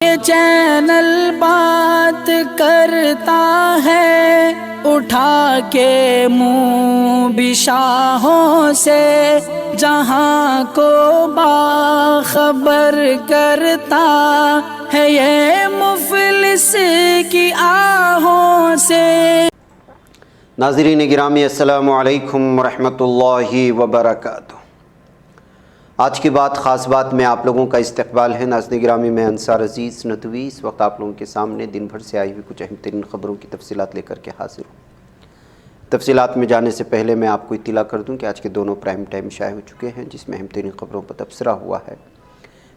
Channel بات کرتا ہے اٹھا کے منہ بشاہوں سے، جہاں کو باخبر کرتا ہے یہ مفلس کی آہوں سے۔ ناظرین گرامی السلام علیکم ورحمۃ اللہ وبرکاتہ۔ آج کی بات خاص بات میں آپ لوگوں کا استقبال ہے۔ ناظرین گرامی، میں انصار عزیز ندوی اس وقت آپ لوگوں کے سامنے دن بھر سے آئی ہوئی کچھ اہم ترین خبروں کی تفصیلات لے کر کے حاضر ہوں۔ تفصیلات میں جانے سے پہلے میں آپ کو اطلاع کر دوں کہ آج کے دونوں پرائم ٹائم شائع ہو چکے ہیں، جس میں اہم ترین خبروں پر تبصرہ ہوا ہے۔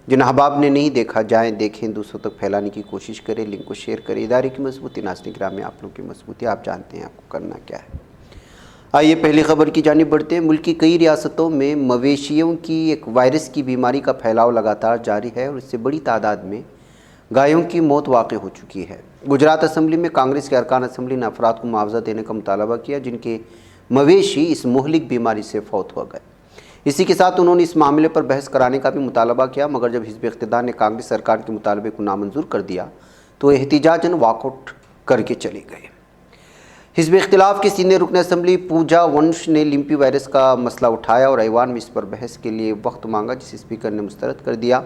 جن احباب نے نہیں دیکھا جائیں دیکھیں، دوسروں تک پھیلانے کی کوشش کریں، لنک کو شیئر کریں۔ ادارے کی مضبوطی، ناظرین گرامی آپ لوگوں کی مضبوطی، آپ جانتے ہیں آپ کو کرنا کیا ہے۔ آئیے پہلی خبر کی جانب بڑھتے ہیں۔ ملک کی کئی ریاستوں میں مویشیوں کی ایک وائرس کی بیماری کا پھیلاؤ لگاتار جاری ہے اور اس سے بڑی تعداد میں گایوں کی موت واقع ہو چکی ہے۔ گجرات اسمبلی میں کانگریس کے ارکان اسمبلی نے افراد کو معاوضہ دینے کا مطالبہ کیا جن کے مویشی اس مہلک بیماری سے فوت ہو گئے۔ اسی کے ساتھ انہوں نے اس معاملے پر بحث کرانے کا بھی مطالبہ کیا، مگر جب حزب اقتدار نے کانگریس ارکان کے مطالبے کو نامنظور کر دیا تو احتجاجاً واک آؤٹ کر کے چلے گئے۔ حزب اختلاف کی سینئر رکن اسمبلی پوجا ونش نے لمپی وائرس کا مسئلہ اٹھایا اور ایوان میں اس پر بحث کے لیے وقت مانگا، جسے اسپیکر نے مسترد کر دیا۔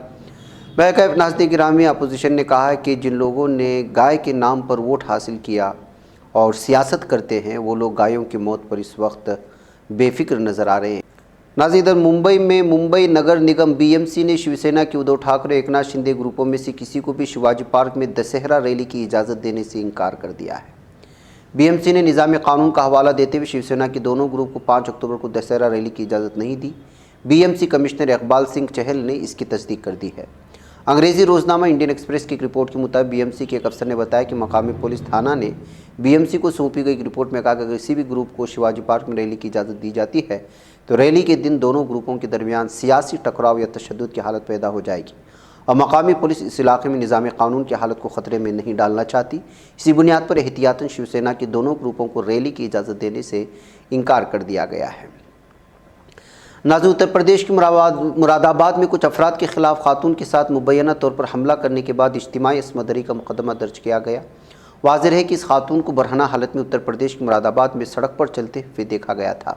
بہرکیف ناظرین گرامی، اپوزیشن نے کہا ہے کہ جن لوگوں نے گائے کے نام پر ووٹ حاصل کیا اور سیاست کرتے ہیں وہ لوگ گایوں کی موت پر اس وقت بے فکر نظر آ رہے ہیں۔ ناظرین، ادھر ممبئی میں ممبئی نگر نگم BMC نے شیو سینا کے ادھو ٹھاکرے ایک ناتھ شندے گروپوں میں سے کسی کو بھی شیواجی پارک میں دسہرہ ریلی کی اجازت دینے سے انکار کر دیا ہے۔ BMC نے نظام قانون کا حوالہ دیتے ہوئے شیو سینا کے دونوں گروپ کو 5 اکتوبر کو دسہرہ ریلی کی اجازت نہیں دی۔ BMC کمشنر اقبال سنگھ چہل نے اس کی تصدیق کر دی ہے۔ انگریزی روزنامہ انڈین ایکسپریس کی ایک رپورٹ کے مطابق BMC کے ایک افسر نے بتایا کہ مقامی پولیس تھانہ نے BMC کو سونپی گئی ایک رپورٹ میں کہا کہ اگر کسی بھی گروپ کو شیواجی پارک میں ریلی کی اجازت دی جاتی ہے تو ریلی کے دن دونوں گروپوں کے درمیان سیاسی ٹکراؤ یا تشدد کی حالت پیدا ہو جائے گی اور مقامی پولیس اس علاقے میں نظام قانون کی حالت کو خطرے میں نہیں ڈالنا چاہتی۔ اسی بنیاد پر احتیاطاً شیو سینا کے دونوں گروپوں کو ریلی کی اجازت دینے سے انکار کر دیا گیا ہے۔ ناظرین، اتر پردیش کے مراد آباد میں کچھ افراد کے خلاف خاتون کے ساتھ مبینہ طور پر حملہ کرنے کے بعد اجتماعی عصمت دری کا مقدمہ درج کیا گیا۔ واضح ہے کہ اس خاتون کو برہنہ حالت میں اتر پردیش کے مراد آباد میں سڑک پر چلتے ہوئے دیکھا گیا تھا۔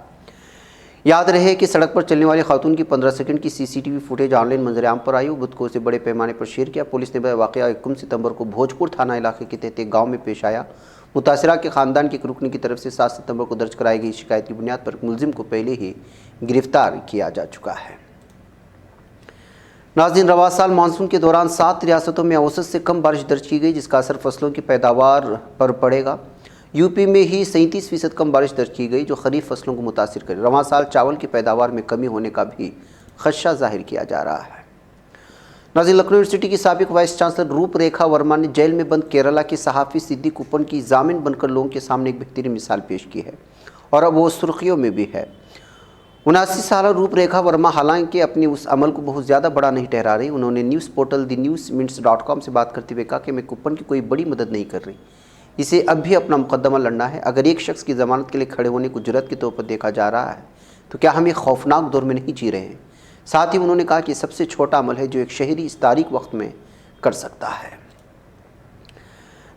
یاد رہے کہ سڑک پر چلنے والی خاتون کی 15 سیکنڈ کی CCTV فوٹیج آن لائن منظر عام پر آئی اور بدھ کو اسے بڑے پیمانے پر شیئر کیا۔ پولیس نے واقعہ 21 ستمبر کو بھوجپور تھانہ علاقے کے تحت ایک گاؤں میں پیش آیا۔ متاثرہ کے خاندان کے ایک رکن کی طرف سے 7 ستمبر کو درج کرائی گئی شکایت کی بنیاد پر ملزم کو پہلے ہی گرفتار کیا جا چکا ہے۔ ناظرین، رواں سال مانسون کے دوران 7 ریاستوں میں اوسط سے کم بارش درج کی گئی، جس کا اثر فصلوں کی پیداوار پر پڑے گا۔ UP میں ہی 37% کم بارش درج کی گئی جو خریف فصلوں کو متاثر کرے۔ رواں سال چاول کی پیداوار میں کمی ہونے کا بھی خدشہ ظاہر کیا جا رہا ہے۔ ناظرین، لکھنؤ یونیورسٹی کی سابق وائس چانسلر روپ ریکھا ورما نے جیل میں بند کیرالہ کے صحافی صدیق اپن کی ضامن بن کر لوگوں کے سامنے ایک بہترین مثال پیش کی ہے اور اب وہ سرخیوں میں بھی ہے۔ 79 سالہ روپ ریکھا ورما حالانکہ اپنے اس عمل کو بہت زیادہ بڑا نہیں ٹھہرا رہی۔ انہوں نے نیوز پورٹل thenewsmints.com سے بات کرتے ہوئے کہا کہ میں کپن کی کوئی بڑی مدد نہیں کر رہی، اسے اب بھی اپنا مقدمہ لڑنا ہے۔ اگر ایک شخص کی ضمانت کے لیے کھڑے ہونے کو جرات کے طور پر دیکھا جا رہا ہے تو کیا ہم ایک خوفناک دور میں نہیں جی رہے ہیں؟ ساتھ ہی انہوں نے کہا کہ یہ سب سے چھوٹا عمل ہے جو ایک شہری اس تاریک وقت میں کر سکتا ہے۔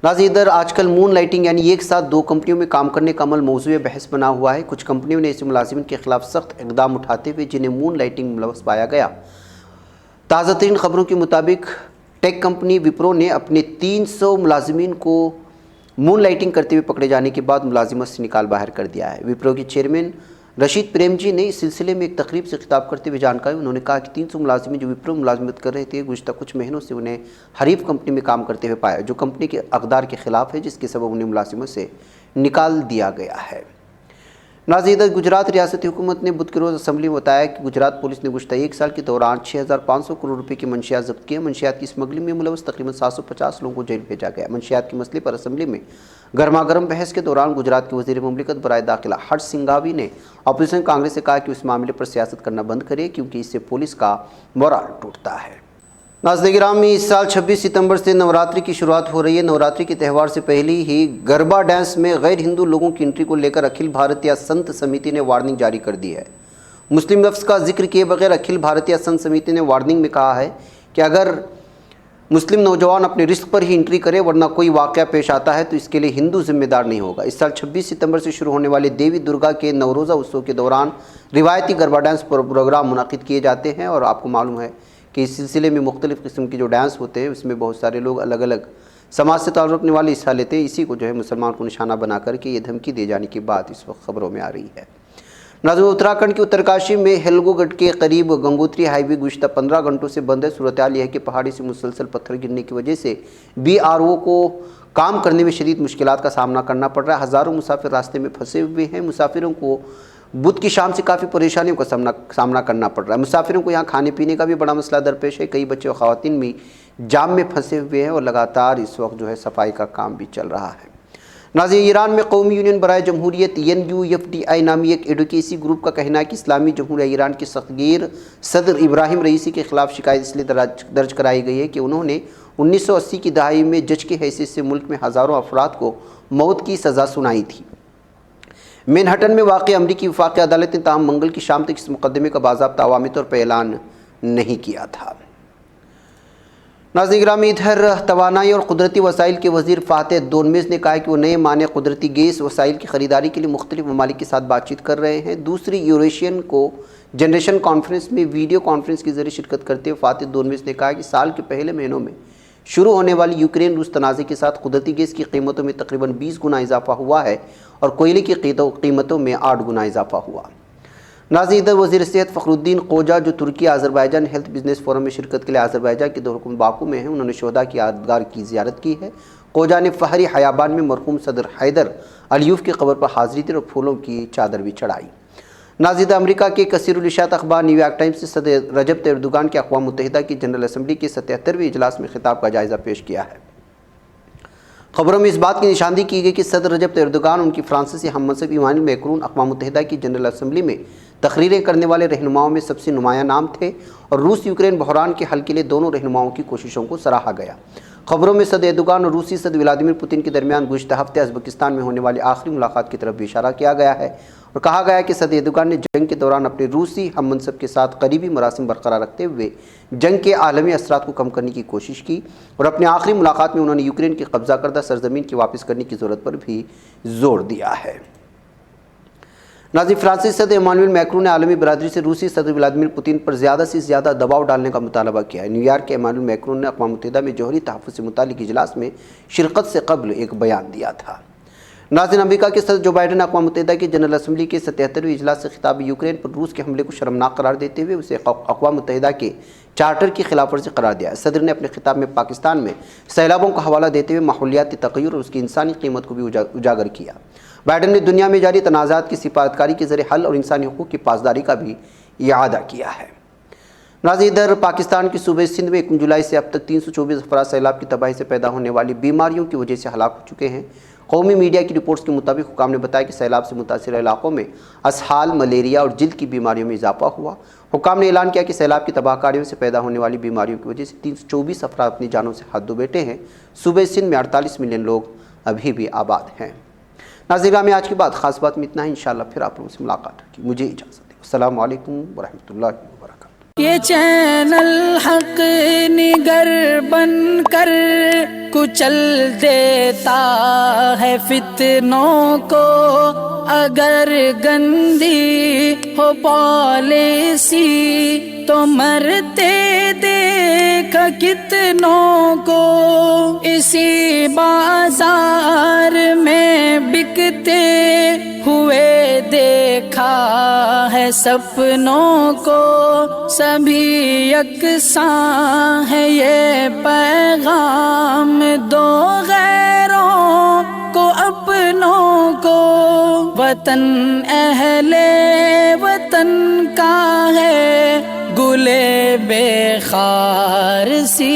ناظرین، ادھر آج کل مون لائٹنگ یعنی ایک ساتھ 2 کمپنیوں میں کام کرنے کا عمل موضوع بحث بنا ہوا ہے۔ کچھ کمپنیوں نے ایسے ملازمین کے خلاف سخت اقدام اٹھاتے ہوئے جنہیں مون لائٹنگ میں ملوث پایا گیا۔ تازہ ترین خبروں کے مطابق ٹیک کمپنی وپرو نے اپنے 300 ملازمین کو مون لائٹنگ کرتے ہوئے پکڑے جانے کے بعد ملازمت سے نکال باہر کر دیا ہے۔ وپرو کے چیئرمین رشید پریم جی نے اس سلسلے میں ایک تقریب سے خطاب کرتے ہوئے جانکاری انہوں نے کہا کہ 300 ملازمین جو وپرو ملازمت کر رہے تھے گزشتہ کچھ مہینوں سے انہیں حریف کمپنی میں کام کرتے ہوئے پایا جو کمپنی کے اقدار کے خلاف ہے، جس کے سبب انہیں ملازمت سے نکال دیا گیا ہے۔ ناظرین، گجرات ریاستی حکومت نے بدھ کے روز اسمبلی میں بتایا کہ گجرات پولیس نے گزشتہ 1 سال کے دوران 6500 کروڑ روپے کی منشیات ضبط کیے۔ منشیات کی اسمگلنگ میں ملوث تقریباً 750 لوگوں کو جیل بھیجا گیا۔ منشیات کے مسئلے پر اسمبلی میں گرما گرم بحث کے دوران گجرات کے وزیر مملکت برائے داخلہ ہرش سنگھاوی نے اپوزیشن کانگریس سے کہا کہ اس معاملے پر سیاست کرنا بند کرے کیونکہ اس سے پولیس کا مورال ٹوٹتا ہے۔ ناظرین گرامی، اس سال 26 ستمبر سے نوراتری کی شروعات ہو رہی ہے۔ نوراتری کے تہوار سے پہلے ہی گربا ڈانس میں غیر ہندو لوگوں کی انٹری کو لے کر اکھل بھارتیہ سنت سمیتی نے وارننگ جاری کر دی ہے۔ مسلم لفظ کا ذکر کیے بغیر اکھل بھارتیہ سنت سمیتی نے وارننگ میں کہا ہے کہ اگر مسلم نوجوان اپنے رزق پر ہی انٹری کرے، ورنہ کوئی واقعہ پیش آتا ہے تو اس کے لیے ہندو ذمہ دار نہیں ہوگا۔ اس سال 26 ستمبر سے شروع ہونے والے دیوی درگا کے نوروزہ اتسو کے دوران روایتی گربا ڈانس پروگرام منعقد کیے جاتے ہیں، اور آپ کو معلوم ہے کہ اس سلسلے میں مختلف قسم کے جو ڈانس ہوتے ہیں اس میں بہت سارے لوگ الگ الگ سماج سے تعلق رکھنے والے حصہ لیتے ہیں۔ اسی کو مسلمان کو نشانہ بنا کر کے یہ دھمکی دے جانے کی بات اس وقت خبروں میں آ رہی ہے۔ ناظرین، اتراکھنڈ کے اترکاشی میں ہیلگو گڑھ کے قریب گنگوتری ہائی وے گزشتہ 15 گھنٹوں سے بند ہے۔ صورتحال یہ ہے کہ پہاڑی سے مسلسل پتھر گرنے کی وجہ سے BRO کو کام کرنے میں شدید مشکلات کا سامنا کرنا پڑ رہا ہے۔ ہزاروں مسافر راستے میں پھنسے ہوئے ہیں۔ مسافروں کو بدھ کی شام سے کافی پریشانیوں کا سامنا کرنا پڑ رہا ہے۔ مسافروں کو یہاں کھانے پینے کا بھی بڑا مسئلہ درپیش ہے۔ کئی بچے اور خواتین بھی جام میں پھنسے ہوئے ہیں، اور لگاتار اس وقت صفائی کا کام بھی چل رہا ہے۔ ناظرین، ایران میں قومی یونین برائے جمہوریت NUFDI نامی ایک ایڈوکیسی گروپ کا کہنا ہے کہ اسلامی جمہوریہ ایران کے سختگیر صدر ابراہیم رئیسی کے خلاف شکایت اس لیے درج کرائی گئی ہے کہ انہوں نے 1980 کی دہائی میں جج کی حیثیت سے ملک میں ہزاروں افراد کو موت کی سزا سنائی تھی۔ مینہٹن میں واقع امریکی وفاقی عدالت نے تاہم منگل کی شام تک اس مقدمے کا باضابطہ عوامی طور پر اعلان نہیں کیا تھا۔ ناظرین گرامی، ادھر توانائی اور قدرتی وسائل کے وزیر فاتح دونمیز نے کہا ہے کہ وہ نئے مانع قدرتی گیس وسائل کی خریداری کے لیے مختلف ممالک کے ساتھ بات چیت کر رہے ہیں۔ دوسری یوریشین کو جنریشن کانفرنس میں ویڈیو کانفرنس کے ذریعے شرکت کرتے ہوئے فاتح دونمیز نے کہا کہ سال کے پہلے مہینوں میں شروع ہونے والی یوکرین روس تنازع کے ساتھ قدرتی گیس کی قیمتوں میں تقریباً 20 گنا اضافہ ہوا ہے، اور کوئلے کی قیمتوں میں 8 گنا اضافہ ہوا۔ ناظرین، ادھر وزیر صحت فخر الدین قوجا جو ترکی آذربائیجان ہیلتھ بزنس فورم میں شرکت کے لیے آذربائیجان کے دارالحکومت باکو میں ہیں، انہوں نے شہداء کی یادگار کی زیارت کی ہے۔ قوجا نے فہری حیابان میں مرحوم صدر حیدر علیوف کی قبر پر حاضری دی اور پھولوں کی چادر بھی چڑھائی۔ ناظرین، امریکہ کے کثیر الاشاعت اخبار نیو یارک ٹائمز سے صدر رجب طیب اردوغان کے اقوام متحدہ کی جنرل اسمبلی کے 77ویں اجلاس میں خطاب کا جائزہ پیش کیا ہے۔ خبروں میں اس بات کی نشاندہی کی گئی کہ صدر رجب طیب اردوغان ان کی فرانسیسی ہم منصب ایمانوئل میکرون اقوام متحدہ کی جنرل اسمبلی میں تقریریں کرنے والے رہنماؤں میں سب سے نمایاں نام تھے، اور روس یوکرین بحران کے حل کے لیے دونوں رہنماؤں کی کوششوں کو سراہا گیا۔ خبروں میں صدر اردوغان اور روسی صدر ولادیمیر پوتن کے درمیان گزشتہ ہفتے ازبکستان میں ہونے والی آخری ملاقات کی طرف بھی اشارہ کیا گیا ہے، اور کہا گیا ہے کہ صدر اردوغان نے جنگ کے دوران اپنے روسی ہم منصب کے ساتھ قریبی مراسم برقرار رکھتے ہوئے جنگ کے عالمی اثرات کو کم کرنے کی کوشش کی، اور اپنی آخری ملاقات میں انہوں نے یوکرین کی قبضہ کردہ سرزمین کی واپس کرنے کی ضرورت پر بھی زور دیا ہے۔ ناظرین، فرانسیسی صدر ایمانوئل میکرون نے عالمی برادری سے روسی صدر ولادیمیر پوتن پر زیادہ سے زیادہ دباؤ ڈالنے کا مطالبہ کیا ہے۔ نیو یارک کے ایمانوئل میکرون نے اقوام متحدہ میں جوہری تحفظ سے متعلق اجلاس میں شرکت سے قبل ایک بیان دیا تھا۔ ناظرین، امریکہ کے صدر جو بائیڈن نے اقوام متحدہ کی جنرل اسمبلی کے 77ویں اجلاس سے خطاب یوکرین پر روس کے حملے کو شرمناک قرار دیتے ہوئے اسے اقوام متحدہ کے چارٹر کی خلاف ورزی قرار دیا ہے۔ صدر نے اپنے خطاب میں پاکستان میں سیلابوں کا حوالہ دیتے ہوئے ماحولیاتی تغیر اور اس کی انسانی قیمت کو بھی اجاگر کیا۔ بائیڈن نے دنیا میں جاری تنازعات کی سفارتکاری کے ذریعے حل اور انسانی حقوق کی پاسداری کا بھی اعادہ کیا ہے۔ ناظرین، ادھر پاکستان کے صوبے سندھ میں 1 جولائی سے اب تک 324 افراد سیلاب کی تباہی سے پیدا ہونے والی بیماریوں کی وجہ سے ہلاک ہو چکے ہیں۔ قومی میڈیا کی رپورٹس کے مطابق حکام نے بتایا کہ سیلاب سے متاثرہ علاقوں میں اسہال، ملیریا اور جلد کی بیماریوں میں اضافہ ہوا۔ حکام نے اعلان کیا کہ سیلاب کی تباہ کاریوں سے پیدا ہونے والی بیماریوں کی وجہ سے 324 افراد اپنی جانوں سے ہاتھ دھو بیٹھے ہیں۔ صوبے سندھ میں 48 ملین لوگ ابھی بھی آباد ہیں۔ ناظرین، میں آج کی بات خاص بات میں اتنا ہے، انشاءاللہ پھر آپ لوگوں سے ملاقات ہوگی۔ مجھے اجازت دیں۔ السلام علیکم ورحمۃ اللہ وبرکاتہ۔ یہ چینل حق نگر بن کر کچل دیتا ہے فتنوں کو، اگر گندی ہو پالیسی تو مرتے دیکھ کتنوں کو، اسی بازار میں بکتے ہوئے دیکھا ہے سپنوں کو، سبھی یکساں ہے یہ پیغام دو غیروں کو اپنوں کو، وطن اہل وطن کا ہے گلے بے خار سی